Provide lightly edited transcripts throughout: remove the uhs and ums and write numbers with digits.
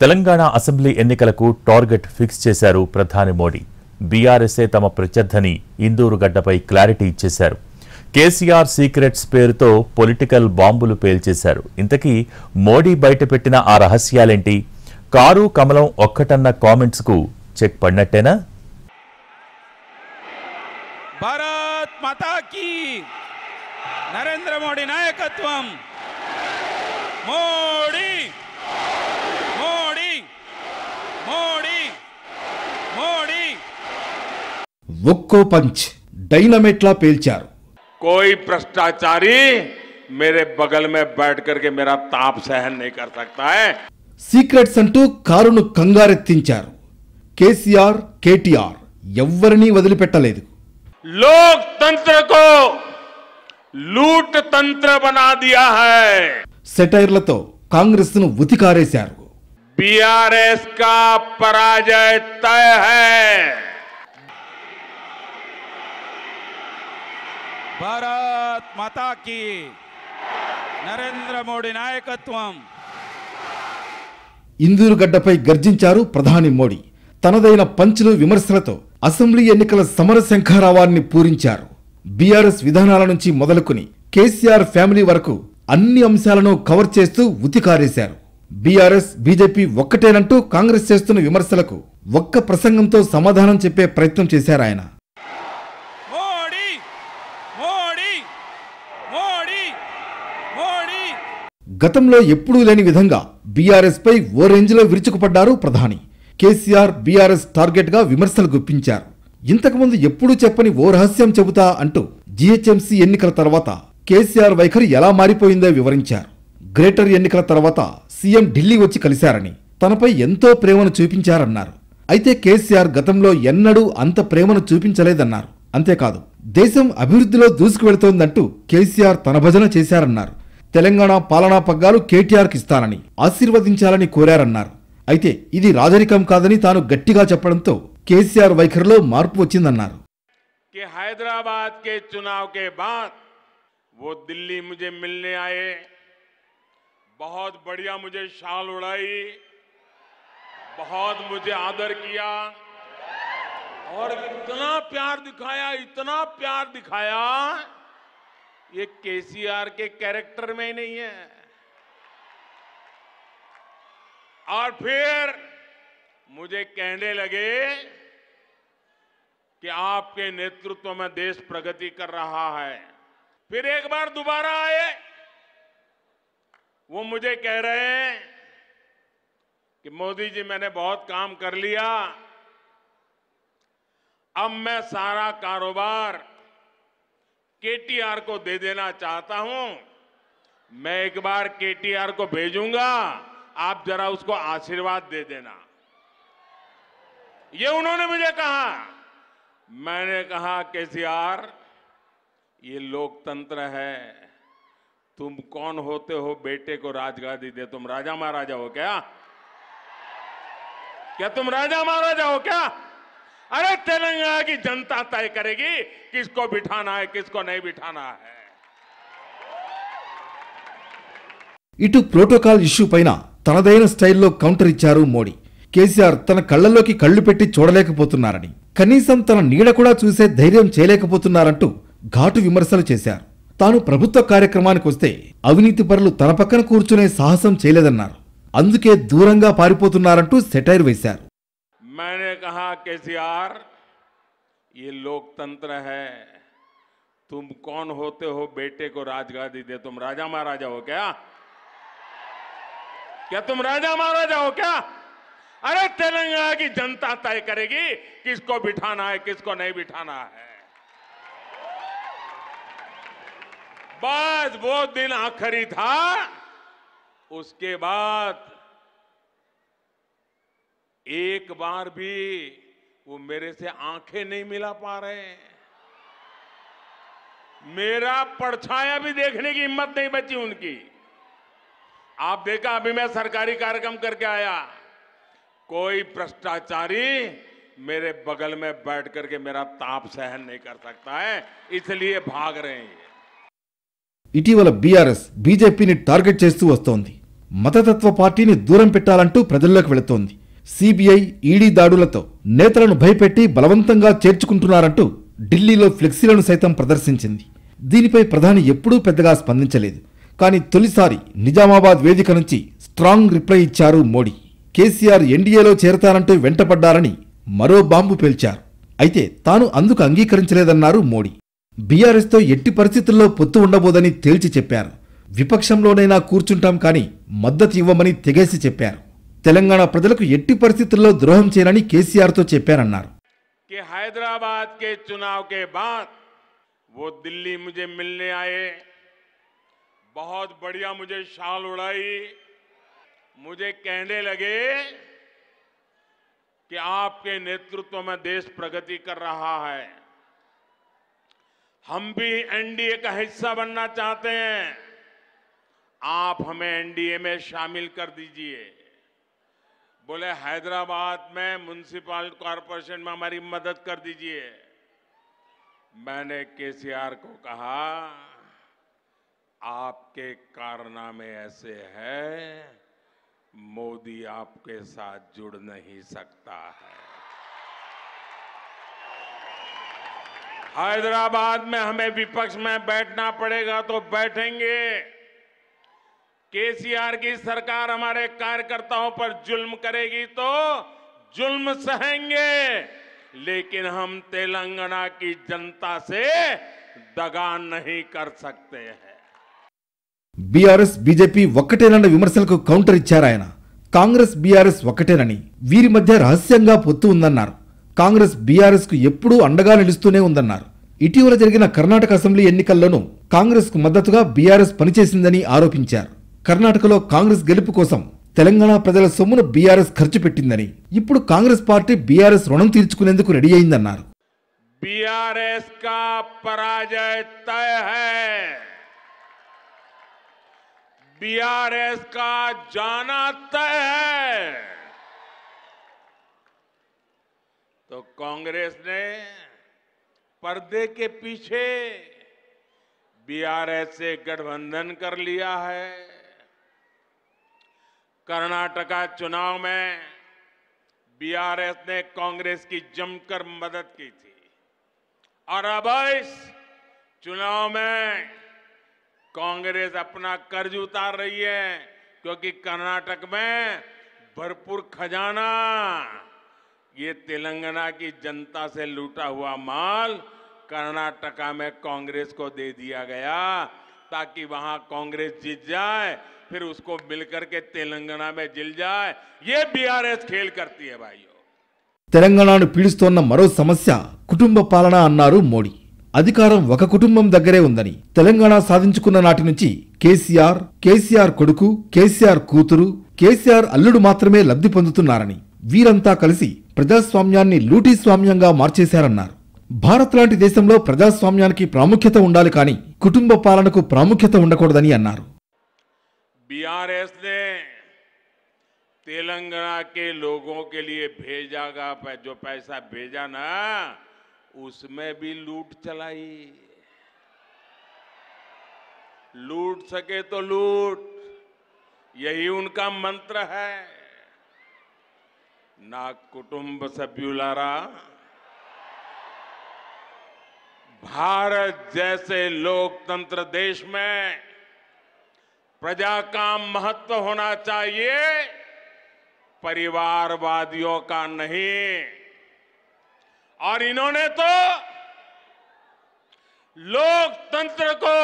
Telangana assembly ఎన్నికలకు target fix చేశారు ప్రధాని మోడీ. బీఆర్ఎస్ఏ తమ ప్రత్యర్థిని ఇందూరు గడ్డపై క్లారిటీ ఇచ్చేశారు. కేసీఆర్ సీక్రెట్స్ పేరుతో పొలిటికల్ బాంబులు పేల్చేశారు. ఇంతకీ మోడీ బయటపెట్టిన ఆ రహస్యాలేంటి? కారు కమలం ఒక్కటన్న కామెంట్స్ కు చెక్ పడినట్టేనా? భారత్ మాతా కీ, నరేంద్ర మోడీ నాయకత్వం. మోడీ మోడీ మోడీ మోడీ. ఒక్కో పంచ్ డైనమైట్లా పేల్చారు. कोई भ्रष्टाचारी मेरे बगल में बैठ करके मेरा ताप सहन नहीं कर सकता है. సీక్రెట్స్ అంటూ కారును కంగారెత్తించారు. కేసీఆర్, కేటీఆర్ ఎవ్వరినీ వదిలిపెట్టలేదు. लोकतंत्र को लूट तंत्र बना दिया है. సెటైర్లతో కాంగ్రెస్ ను ఉతికారేశారు. बीआरएस का पराजय तय है. భారత్ మాతా కీ, నరేంద్ర మోడీ నాయకత్వం. ఇందూరు గడ్డపై గర్జించారు ప్రధాని మోడీ. తనదైన పంచులు, విమర్శలతో అసెంబ్లీ ఎన్నికల సమర శంఖారావాన్ని పూరించారు. బీఆర్ఎస్ విధానాల నుంచి మొదలుకుని కేసీఆర్ ఫ్యామిలీ వరకు అన్ని అంశాలను కవర్ చేస్తూ ఉతికారేశారు. బీఆర్ఎస్, బీజేపీ ఒక్కటేనంటూ కాంగ్రెస్ చేస్తున్న విమర్శలకు ఒక్క ప్రసంగంతో సమాధానం చెప్పే ప్రయత్నం చేశారాయన. గతంలో ఎప్పుడూ లేని విధంగా బీఆర్ఎస్ పై ఓ రేంజ్లో విరుచుకుపడ్డారు ప్రధాని. కేసీఆర్, బీఆర్ఎస్ టార్గెట్ గా విమర్శలు గుప్పించారు. ఇంతకుముందు ఎప్పుడూ చెప్పని ఓ రహస్యం చెబుతా అంటూ జీహెచ్ఎంసీ ఎన్నికల తర్వాత కేసీఆర్ వైఖరి ఎలా మారిపోయిందో వివరించారు. గ్రేటర్ ఎన్నికల తర్వాత సీఎం ఢిల్లీ వచ్చి కలిశారని, తనపై ఎంతో ప్రేమను చూపించారన్నారు. అయితే కేసీఆర్ గతంలో ఎన్నడూ అంత ప్రేమను చూపించలేదన్నారు. అంతేకాదు, దేశం అభివృద్ధిలో దూసుకువెళుతోందంటూ కేసీఆర్ తన భజన చేశారన్నారు. తెలంగాణ పాలనా పగ్గాలు కేటీఆర్కి ఇస్తానని, ఆశీర్వదించాలని కోరారన్నారు. అయితే ఇది రాజరికం కాదని తాను గట్టిగా చెప్పడంతో కేసీఆర్ వైఖరిలో మార్పు వచ్చిందన్నారు. हैदराबाद के चुनाव के बाद वो दिल्ली मुझे मिलने आए, बहुत बढ़िया मुझे शाल उड़ाई, बहुत मुझे आदर किया और इतना प्यार दिखाया, ये केसीआर के कैरेक्टर में ही नहीं है. और फिर मुझे कहने लगे कि आपके नेतृत्व में देश प्रगति कर रहा है. फिर एक बार दोबारा आए, वो मुझे कह रहे हैं कि मोदी जी मैंने बहुत काम कर लिया, अब मैं सारा कारोबार केटीआर को दे देना चाहता हूं. मैं एक बार केटीआर को भेजूंगा, आप जरा उसको आशीर्वाद दे देना. ये उन्होंने मुझे कहा. मैंने कहा केसीआर, ये लोकतंत्र है, तुम कौन होते हो बेटे को राजगादी दे? तुम राजा महाराजा हो क्या? क्या तुम राजा महाराजा हो क्या? अरे तेलंगाना की जनता तय करेगी किसको बिठाना है, किसको नहीं बिठाना है. ఇటు ప్రోటోకాల్ ఇష్యూ పైన తనదైన స్టైల్లో కౌంటర్ ఇచ్చారు మోడీ. కేసీఆర్ తన కళ్లలోకి కళ్లు పెట్టి చూడలేకపోతున్నారని, కనీసం తన నీడ కూడా చూసే ధైర్యం చేయలేకపోతున్నారంటూ ఘాటు విమర్శలు చేశారు. తాను ప్రభుత్వ కార్యక్రమానికి వస్తే అవినీతి పరులు తన పక్కన కూర్చునే సాహసం చేయలేదన్నారు. అందుకే దూరంగా పారిపోతున్నారంటూ సెటైర్ వేశారు. मैंने कहा केसीआर, ये लोकतंत्र है, तुम कौन होते हो बेटे को राजगादी दे? तुम राजा महाराजा हो क्या? क्या तुम राजा महाराजा हो क्या? अरे तेलंगाना की जनता तय करेगी किसको बिठाना है, किसको नहीं बिठाना है. बस वो दिन आखिरी था. उसके बाद एक बार भी वो मेरे से आंखें नहीं मिला पा रहे. मेरा परछाया भी देखने की हिम्मत नहीं बची उनकी. आप देखा, अभी मैं सरकारी कार्यक्रम करके आया, कोई भ्रष्टाचारी मेरे बगल में बैठ करके मेरा ताप सहन नहीं कर सकता है, इसलिए भाग रहे हैं. ఇటీవల బీఆర్ఎస్ బీజేపీని టార్గెట్ చేస్తూ వస్తోంది. మతతత్వ పార్టీని దూరం పెట్టాలంటూ ప్రజల్లోకి వెళుతోంది. సిబిఐ, ఈడీ దాడులతో నేతలను భయపెట్టి బలవంతంగా చేర్చుకుంటున్నారంటూ ఢిల్లీలో ఫ్లెక్సీలను సైతం ప్రదర్శించింది. దీనిపై ప్రధాని ఎప్పుడూ పెద్దగా స్పందించలేదు. కానీ తొలిసారి నిజామాబాద్ వేదిక నుంచి స్ట్రాంగ్ రిప్లై ఇచ్చారు మోడీ. కేసీఆర్ ఎన్డీఏలో చేరతారంటూ వెంటపడ్డారని మరో బాంబు పేల్చారు. అయితే తాను అందుకు అంగీకరించలేదన్నారు మోడీ. బీఆర్ఎస్తో ఎట్టి పరిస్థితుల్లో పొత్తు ఉండబోదని తేల్చి చెప్పారు. విపక్షంలోనైనా కూర్చుంటాం కానీ మద్దతు ఇవ్వమని తెగేసి చెప్పారు. తెలంగాణ ప్రజలకు ఎట్టి పరిస్థితుల్లో ద్రోహం చేయనని కేసీఆర్తో చెప్పారన్నారు. हैदराबाद के चुनाव के बाद वो दिल्ली मुझे मिलने आए, बहुत बढ़िया मुझे शाल उड़ाई, मुझे कहने लगे कि आपके नेतृत्व में देश प्रगति कर रहा है, हम भी एनडीए का हिस्सा बनना चाहते हैं, आप हमें एनडीए में शामिल कर दीजिए। बोले हैदराबाद में म्युनिसिपल कॉरपोरेशन में हमारी मदद कर दीजिए। मैंने केसीआर को कहा, आपके कारनामे ऐसे हैं, मोदी आपके साथ जुड़ नहीं सकता है। हैदराबाद में हमें विपक्ष में बैठना पड़ेगा तो बैठेंगे। केसीआर की सरकार हमारे कार्यकर्ताओं पर जुल्म करेगी तो जुल्म सहेंगे, लेकिन हम तेलंगाना की जनता से दगा नहीं कर सकते हैं। బీఆర్ఎస్, బీజేపీ ఒక్కటేనన్న విమర్శలకు కౌంటర్ ఇచ్చారాయన. కాంగ్రెస్, బీఆర్ఎస్ ఒక్కటేనని, వీరి మధ్య రహస్యంగా పొత్తు ఉందన్నారు. కాంగ్రెస్ బీఆర్ఎస్ కు ఎప్పుడూ అండగా నిలుస్తూనే ఉందన్నారు. ఇటీవల జరిగిన కర్ణాటక అసెంబ్లీ ఎన్నికల్లోనూ కాంగ్రెస్ కు మద్దతుగా బీఆర్ఎస్ పనిచేసిందని ఆరోపించారు. కర్ణాటకలో కాంగ్రెస్ గెలుపు కోసం తెలంగాణ ప్రజల సొమ్మును బీఆర్ఎస్ ఖర్చు పెట్టిందని, ఇప్పుడు కాంగ్రెస్ పార్టీ బీఆర్ఎస్ రుణం తీర్చుకునేందుకు రెడీ అయిందన్నారు. बीआरएस का पराजय तय है, बीआरएस का जाना तय है। तो कांग्रेस ने पर्दे के पीछे बीआरएस से गठबंधन कर लिया है। कर्नाटका चुनाव में बीआरएस ने कांग्रेस की जमकर मदद की थी और अब इस चुनाव में कांग्रेस अपना कर्ज उतार रही है, क्योंकि कर्नाटक में भरपूर खजाना, ये तेलंगाना की जनता से लूटा हुआ माल कर्नाटका में कांग्रेस को दे दिया गया, ताकि वहां कांग्रेस जीत जाए, फिर उसको मिलकर के तेलंगाना में जिल जाए। ये बीआरएस खेल करती है भाइयों। తెలంగాణను పీడిస్తోన్న మరో సమస్య కుటుంబ పాలన అన్నారు మోడీ. అధికారం ఒక కుటుంబం దగ్గరే ఉందని, తెలంగాణ సాధించుకున్న నాటి నుంచి కేసీఆర్ కొడుకు, కేసీఆర్ కూతురు, కేసీఆర్ అల్లుడు మాత్రమే లబ్ధి పొందుతున్నారని, వీరంతా కలిసి ప్రజాస్వామ్యాన్ని లూటీ స్వామ్యంగా మార్చేశారన్నారు. భారత్ లాంటి దేశంలో ప్రజాస్వామ్యానికి ప్రాముఖ్యత ఉండాలి కానీ కుటుంబ పాలనకు ప్రాముఖ్యత ఉండకూడదని అన్నారు. बीआरएस ने तेलंगाना के लोगों के लिए भेजागा जो पैसा भेजा ना, उसमें भी लूट चलाई। लूट सके तो लूट, यही उनका मंत्र है। ना कुटुंब सभ्युलारा, भारत जैसे लोकतंत्र देश में प्रजा का महत्व होना चाहिए, परिवारवादियों का नहीं। और इन्होंने तो लोकतंत्र को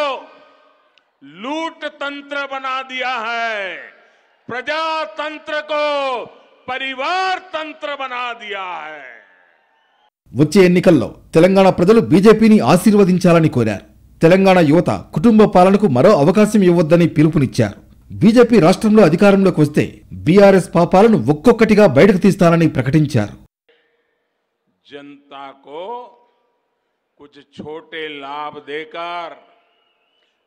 लूट तंत्र बना दिया है, प्रजातंत्र को परिवार तंत्र बना दिया है। వచ్చే ఎన్నికల్లో తెలంగాణ ప్రజలు బీజేపీని ఆశీర్వదించాలని కోరారు. తెలంగాణ యువత కుటుంబ పాలనకు మరో అవకాశం ఇవ్వొద్దని పిలుపునిచ్చారు. బీజేపీ రాష్ట్రంలో అధికారంలోకి వస్తే బీఆర్ఎస్ పాపాలను ఒక్కొక్కటిగా బయటకు తీస్తానని ప్రకటించారు. जनता को कुछ छोटे लाभ देकर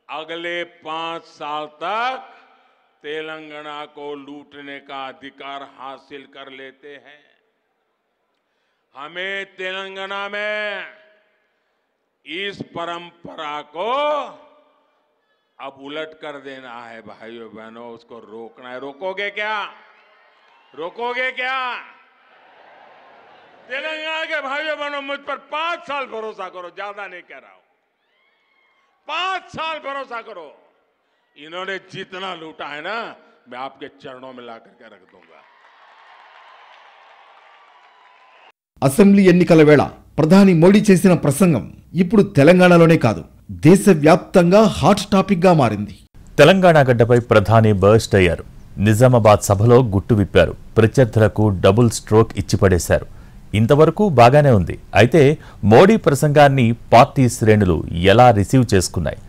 अगले 5 साल तक तेलंगाना को लूटने का अधिकार हासिल कर लेते हैं। हमें तेलंगाना में इस परंपरा को अब उलट कर देना है भाइयों बहनों, उसको रोकना है। रोकोगे क्या? रोकोगे क्या? तेलंगाना के भाइयों बहनों, मुझ पर 5 साल भरोसा करो, ज्यादा नहीं कह रहा हूं, 5 साल भरोसा करो। इन्होंने जितना लूटा है ना, मैं आपके चरणों में ला करके रख दूंगा। అసెంబ్లీ ఎన్నికల వేళ ప్రధాని మోడీ చేసిన ప్రసంగం ఇప్పుడు తెలంగాణలోనే కాదు, దేశవ్యాప్తంగా హాట్ టాపిక్ గా మారింది. తెలంగాణ గడ్డపై ప్రధాని బర్స్ట్ అయ్యారు. నిజామాబాద్ సభలో గుట్టు విప్పారు. ప్రత్యర్థులకు డబుల్ స్ట్రోక్ ఇచ్చిపడేశారు. ఇంతవరకు బాగానే ఉంది. అయితే మోడీ ప్రసంగాన్ని పార్టీ శ్రేణులు ఎలా రిసీవ్ చేసుకున్నాయి?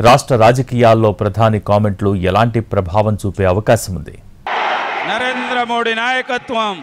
రాష్ట్ర రాజకీయాల్లో ప్రధాని కామెంట్లు ఎలాంటి ప్రభావం చూపే అవకాశం ఉంది? నరేంద్ర మోడీ నాయకత్వం.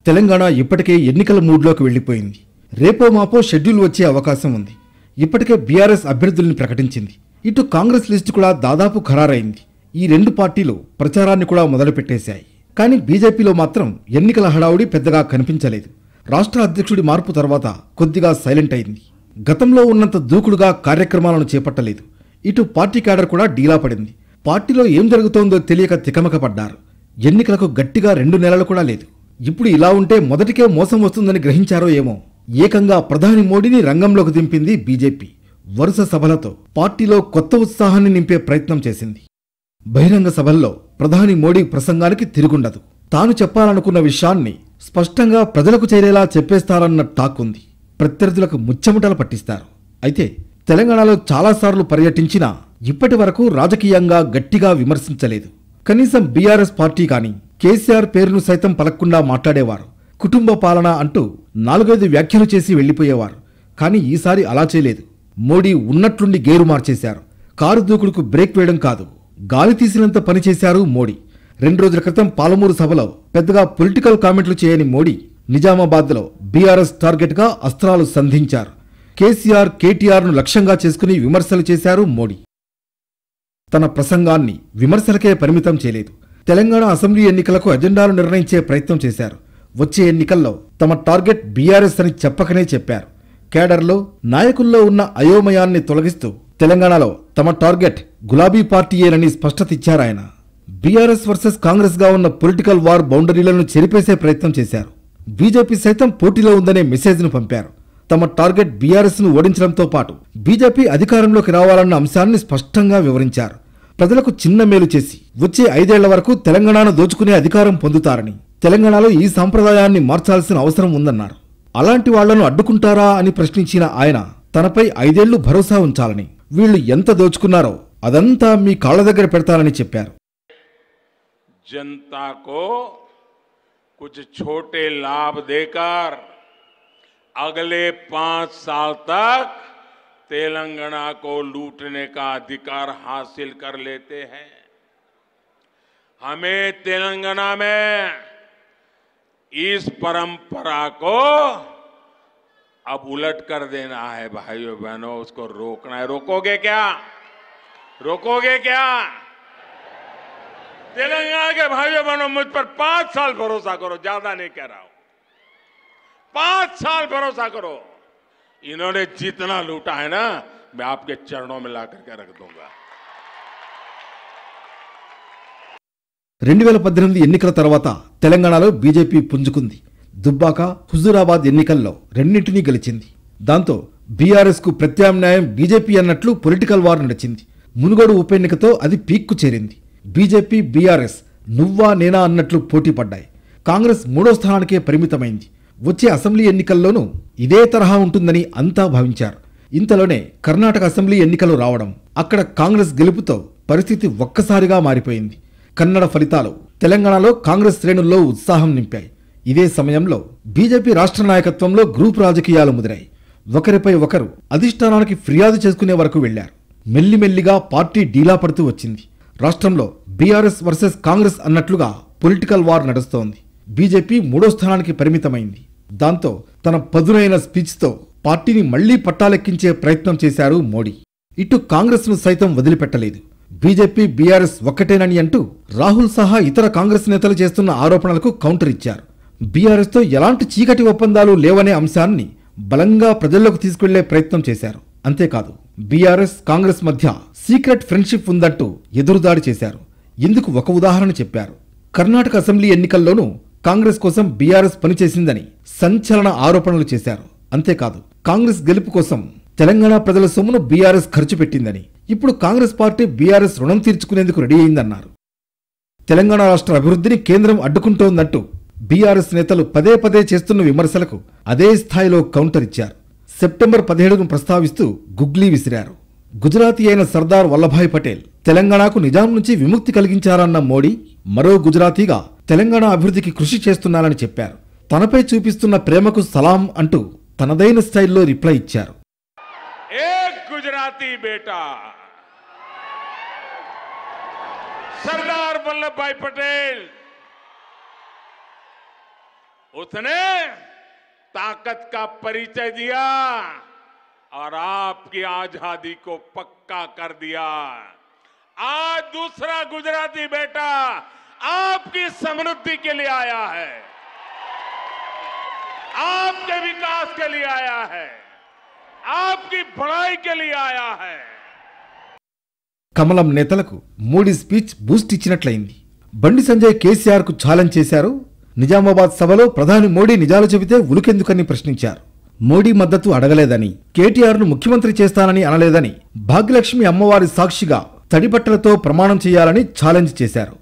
తెలంగాణ ఇప్పటికే ఎన్నికల మూడ్లోకి వెళ్లిపోయింది. రేపో మాపో షెడ్యూల్ వచ్చే అవకాశం ఉంది. ఇప్పటికే బీఆర్ఎస్ అభ్యర్థుల్ని ప్రకటించింది. ఇటు కాంగ్రెస్ లిస్టు కూడా దాదాపు ఖరారైంది. ఈ రెండు పార్టీలు ప్రచారాన్ని కూడా మొదలుపెట్టేశాయి. కానీ బీజేపీలో మాత్రం ఎన్నికల హడావుడి పెద్దగా కనిపించలేదు. రాష్ట్ర అధ్యక్షుడి మార్పు తర్వాత కొద్దిగా సైలెంట్ అయింది. గతంలో ఉన్నంత దూకుడుగా కార్యక్రమాలను చేపట్టలేదు. ఇటు పార్టీ క్యాడర్ కూడా డీలా పడింది. పార్టీలో ఏం జరుగుతోందో తెలియక తికమక పడ్డారు. ఎన్నికలకు గట్టిగా 2 నెలలు కూడా లేదు. ఇప్పుడు ఇలా ఉంటే మొదటికే మోసం వస్తుందని గ్రహించారో ఏమో. ఏకంగా ప్రధాని మోడీని రంగంలోకి దింపింది బీజేపీ. వరుస సభలతో పార్టీలో కొత్త ఉత్సాహాన్ని నింపే ప్రయత్నం చేసింది. బహిరంగ సభల్లో ప్రధాని మోడీ ప్రసంగానికి తిరుగుండదు. తాను చెప్పాలనుకున్న విషయాన్ని స్పష్టంగా ప్రజలకు చేరేలా చెప్పేస్తారన్న టాక్ ఉంది. ప్రత్యర్థులకు ముచ్చెముటలు పట్టిస్తారు. అయితే తెలంగాణలో చాలాసార్లు పర్యటించినా ఇప్పటి వరకు రాజకీయంగా గట్టిగా విమర్శించలేదు. కనీసం బీఆర్ఎస్ పార్టీ కానీ కేసీఆర్ పేరును సైతం పలక్కుండా మాట్లాడేవారు. కుటుంబ పాలన అంటూ 4-5 వ్యాఖ్యలు చేసి వెళ్లిపోయేవారు. కానీ ఈసారి అలా చేయలేదు. మోడీ ఉన్నట్లుండి గేరు మార్చేశారు. కారు దూకుడుకు బ్రేక్ వేయడం కాదు, గాలి తీసినంత పనిచేశారు మోడీ. 2 రోజుల క్రితం పాలమూరు సభలో పెద్దగా పొలిటికల్ కామెంట్లు చేయని మోడీ నిజామాబాద్లో బీఆర్ఎస్ టార్గెట్గా అస్త్రాలు సంధించారు. కేసీఆర్, కేటీఆర్ను లక్ష్యంగా చేసుకుని విమర్శలు చేశారు మోడీ. తన ప్రసంగాన్ని విమర్శలకే పరిమితం చేయలేదు. తెలంగాణ అసెంబ్లీ ఎన్నికలకు అజెండాలు నిర్ణయించే ప్రయత్నం చేశారు. వచ్చే ఎన్నికల్లో తమ టార్గెట్ బీఆర్ఎస్ అని చెప్పకనే చెప్పారు. కేడర్లో, నాయకుల్లో ఉన్న అయోమయాన్ని తొలగిస్తూ తెలంగాణలో తమ టార్గెట్ గులాబీ పార్టీయేనని స్పష్టత ఇచ్చారాయన. బీఆర్ఎస్ వర్సెస్ కాంగ్రెస్ గా ఉన్న పొలిటికల్ వార్ బౌండరీలను చెరిపేసే ప్రయత్నం చేశారు. బీజేపీ సైతం పోటీలో ఉందనే మెసేజ్ను పంపారు. తమ టార్గెట్ బీఆర్ఎస్ ను ఓడించడంతో పాటు బీజేపీ అధికారంలోకి రావాలన్న అంశాన్ని స్పష్టంగా వివరించారు. ప్రజలకు చిన్న మేలు చేసి వచ్చే 5 ఏళ్ల వరకు తెలంగాణను దోచుకునే అధికారం పొందుతారని, తెలంగాణలో ఈ సంప్రదాయాన్ని మార్చాల్సిన అవసరం ఉందన్నారు. అలాంటి వాళ్లను అడ్డుకుంటారా అని ప్రశ్నించిన ఆయన తనపై 5 ఏళ్లు భరోసా ఉంచాలని, వీళ్లు ఎంత దోచుకున్నారో అదంతా మీ కాళ్ల దగ్గర పెడతారని చెప్పారు. जनता को कुछ छोटे लाभ देकर अगले 5 साल तक तेलंगाना को लूटने का अधिकार हासिल कर लेते हैं। हमें तेलंगाना में इस परंपरा को अब उलट कर देना है भाइयों बहनों, उसको रोकना है। रोकोगे क्या? रोकोगे क्या? तेलंगाना के भाइयों बहनों, मुझ पर 5 साल भरोसा करो, ज्यादा नहीं कह रहा हूं, 5 साल भरोसा करो। इन्होंने जितना लूटा है ना, मैं आपके चरणों में ला करके रख दूंगा। 2018 ఎన్నికల తర్వాత తెలంగాణలో బీజేపీ పుంజుకుంది. దుబ్బాక, హుజూరాబాద్ ఎన్నికల్లో రెండింటినీ గెలిచింది. దాంతో బీఆర్ఎస్ కు ప్రత్యామ్నాయం బీజేపీ అన్నట్లు పొలిటికల్ వార్ నడిచింది. మునుగోడు ఉప ఎన్నికతో అది పీక్కు చేరింది. బీజేపీ, బీఆర్ఎస్ నువ్వా నేనా అన్నట్లు పోటీ పడ్డాయి. కాంగ్రెస్ 3వ స్థానానికే పరిమితమైంది. వచ్చే అసెంబ్లీ ఎన్నికల్లోనూ ఇదే తరహా ఉంటుందని అంతా భావించారు. ఇంతలోనే కర్ణాటక అసెంబ్లీ ఎన్నికలు రావడం, అక్కడ కాంగ్రెస్ గెలుపుతో పరిస్థితి ఒక్కసారిగా మారిపోయింది. కన్నడ ఫలితాలు తెలంగాణలో కాంగ్రెస్ శ్రేణుల్లో ఉత్సాహం నింపాయి. ఇదే సమయంలో బీజేపీ రాష్ట్ర నాయకత్వంలో గ్రూప్ రాజకీయాలు ముదిరాయి. ఒకరిపై ఒకరు అధిష్టానానికి ఫిర్యాదు చేసుకునే వరకు వెళ్లారు. మెల్లిమెల్లిగా పార్టీ డీలా పడుతూ వచ్చింది. రాష్ట్రంలో బీఆర్ఎస్ వర్సెస్ కాంగ్రెస్ అన్నట్లుగా పొలిటికల్ వార్ నడుస్తోంది. బీజేపీ 3వ స్థానానికి పరిమితమైంది. దాంతో తన పదునైన స్పీచ్తో పార్టీని మళ్లీ పట్టాలెక్కించే ప్రయత్నం చేశారు మోడీ. ఇటు కాంగ్రెస్ ను సైతం వదిలిపెట్టలేదు. బీజేపీ, బీఆర్ఎస్ ఒక్కటేనని అంటూ రాహుల్ సహా ఇతర కాంగ్రెస్ నేతలు చేస్తున్న ఆరోపణలకు కౌంటర్ ఇచ్చారు. బీఆర్ఎస్ తో ఎలాంటి చీకటి ఒప్పందాలు లేవనే అంశాన్ని బలంగా ప్రజల్లోకి తీసుకెళ్లే ప్రయత్నం చేశారు. అంతేకాదు బీఆర్ఎస్ కాంగ్రెస్ మధ్య సీక్రెట్ ఫ్రెండ్షిప్ ఉందంటూ ఎదురుదాడి చేశారు. ఇందుకు ఒక ఉదాహరణ చెప్పారు. కర్ణాటక అసెంబ్లీ ఎన్నికల్లోనూ కాంగ్రెస్ కోసం బీఆర్ఎస్ పనిచేసిందని సంచలన ఆరోపణలు చేశారు. అంతేకాదు కాంగ్రెస్ గెలుపు కోసం తెలంగాణ ప్రజల సొమ్మును బీఆర్ఎస్ ఖర్చు పెట్టిందని, ఇప్పుడు కాంగ్రెస్ పార్టీ బీఆర్ఎస్ రుణం తీర్చుకునేందుకు రెడీ అయిందన్నారు. తెలంగాణ రాష్ట్ర అభివృద్ధిని కేంద్రం అడ్డుకుంటోందంటూ బీఆర్ఎస్ నేతలు పదే పదే చేస్తున్న విమర్శలకు అదే స్థాయిలో కౌంటర్ ఇచ్చారు. సెప్టెంబర్ 17ను ప్రస్తావిస్తూ గుగ్లీ విసిరారు. గుజరాతీ అయిన సర్దార్ వల్లభాయ్ పటేల్ తెలంగాణకు నిజాం నుంచి విముక్తి కలిగించారన్న మోడీ మరో గుజరాతీగా తెలంగాణ అభివృద్ధికి కృషి చేస్తున్నారని చెప్పారు. తనపై చూపిస్తున్న ప్రేమకు సలాం అంటూ తనదైన స్టైల్లో రిప్లై ఇచ్చారు. गुजराती बेटा सरदार वल्लभ भाई पटेल, उसने ताकत का परिचय दिया और आपकी आजादी को पक्का कर दिया. आज दूसरा गुजराती बेटा आपकी समृद्धि के लिए आया है, आपके विकास के लिए आया है, आपकी भलाई के लिए आया है. కమలం నేతలకు మోడీ స్పీచ్ బూస్ట్ ఇచ్చినట్లయింది. బండి సంజయ్ కేసీఆర్ కు ఛాలెంజ్ చేశారు. నిజామాబాద్ సభలో ప్రధాని మోడీ నిజాలు చెబితే ఉలుకెందుకని ప్రశ్నించారు. మోడీ మద్దతు అడగలేదని, కేటీఆర్ ను ముఖ్యమంత్రి చేస్తానని అనలేదని, భాగ్యలక్ష్మి అమ్మవారి సాక్షిగా తడిబట్టలతో ప్రమాణం చేయాలని ఛాలెంజ్ చేశారు.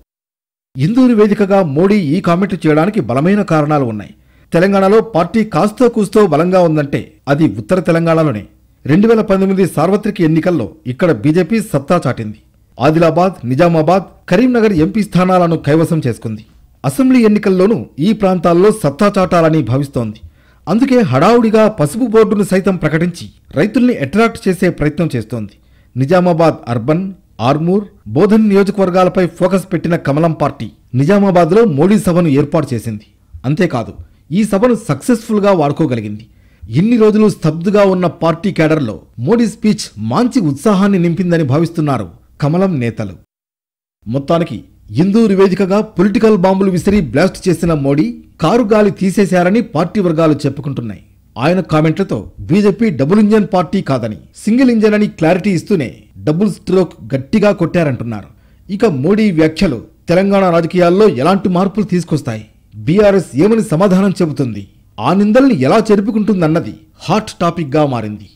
ఇందూరు వేదికగా మోడీ ఈ కామెంట్ చేయడానికి బలమైన కారణాలు ఉన్నాయి. తెలంగాణలో పార్టీ కాస్తో కూస్తో బలంగా ఉందంటే అది ఉత్తర తెలంగాణలోనే. 2019 సార్వత్రిక ఎన్నికల్లో ఇక్కడ బీజేపీ సత్తా చాటింది. ఆదిలాబాద్, నిజామాబాద్, కరీంనగర్ ఎంపీ స్థానాలను కైవసం చేసుకుంది. అసెంబ్లీ ఎన్నికల్లోనూ ఈ ప్రాంతాల్లో సత్తా చాటాలని భావిస్తోంది. అందుకే హడావుడిగా పసుపు బోర్డును సైతం ప్రకటించి రైతుల్ని అట్రాక్ట్ చేసే ప్రయత్నం చేస్తోంది. నిజామాబాద్ అర్బన్, ఆర్మూర్, బోధన్ నియోజకవర్గాలపై ఫోకస్ పెట్టిన కమలం పార్టీ నిజామాబాద్లో మోడీ సభను ఏర్పాటు చేసింది. అంతేకాదు ఈ సభను సక్సెస్ఫుల్ గా వాడుకోగలిగింది. ఇన్ని రోజులు స్తబ్దుగా ఉన్న పార్టీ కేడర్లో మోడీ స్పీచ్ మంచి ఉత్సాహాన్ని నింపిందని భావిస్తున్నారు కమలం నేతలు. మొత్తానికి ఇందూరు వేదికగా పొలిటికల్ బాంబులు విసిరి బ్లాస్ట్ చేసిన మోడీ కారు గాలి తీసేశారని పార్టీ వర్గాలు చెప్పుకుంటున్నాయి. ఆయన కామెంట్లతో బీజేపీ డబుల్ ఇంజన్ పార్టీ కాదని, సింగిల్ ఇంజన్ అని క్లారిటీ ఇస్తూనే డబుల్ స్ట్రోక్ గట్టిగా కొట్టారంటున్నారు. ఇక మోడీ వ్యాఖ్యలు తెలంగాణ రాజకీయాల్లో ఎలాంటి మార్పులు తీసుకొస్తాయి, బీఆర్ఎస్ ఏమని సమాధానం చెబుతుంది, ఆ నిందల్ని ఎలా చెరుపుకుంటుందన్నది హాట్ టాపిక్ గా మారింది.